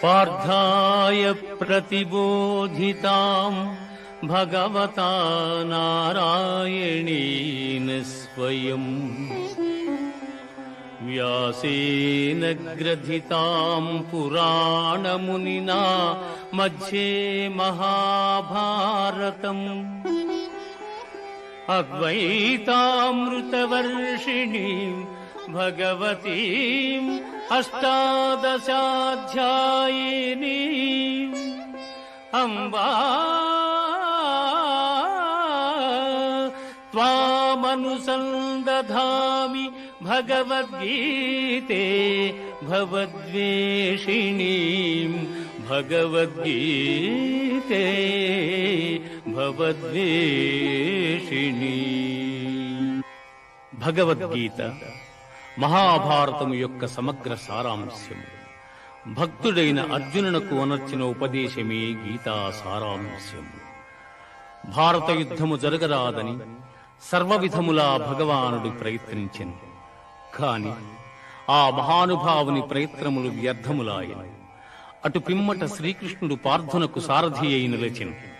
పార్థాయ ప్రతిబోధితాం భగవతా నారాయణేన స్వయం వ్యాసేన గ్రథితాం పురాణమునినా మధ్యే మహాభారతం అద్వైతామృతవర్షిణీం భగవతీం అష్టాదశాధ్యాయినీం అంబా త్వామనుసందధామి భగవద్గీతే భవద్వేషిణీం భగవద్గీతే భవద్వేషిణీం. భగవద్గీత మహాభారతము యొక్క సమగ్ర సారాంశము. భక్తుడైన అర్జునునకు అనర్చిన ఉపదేశమే గీతా సారాంశము. భారత యుద్ధము జరగరాదని సర్వవిధములా భగవానుడు ప్రయత్నించెను. కాని ఆ మహానుభావుని ప్రయత్నములు వ్యర్థములాయను. అటు పిమ్మట శ్రీకృష్ణుడు పార్థునకు సారథి అయి నిలిచెను.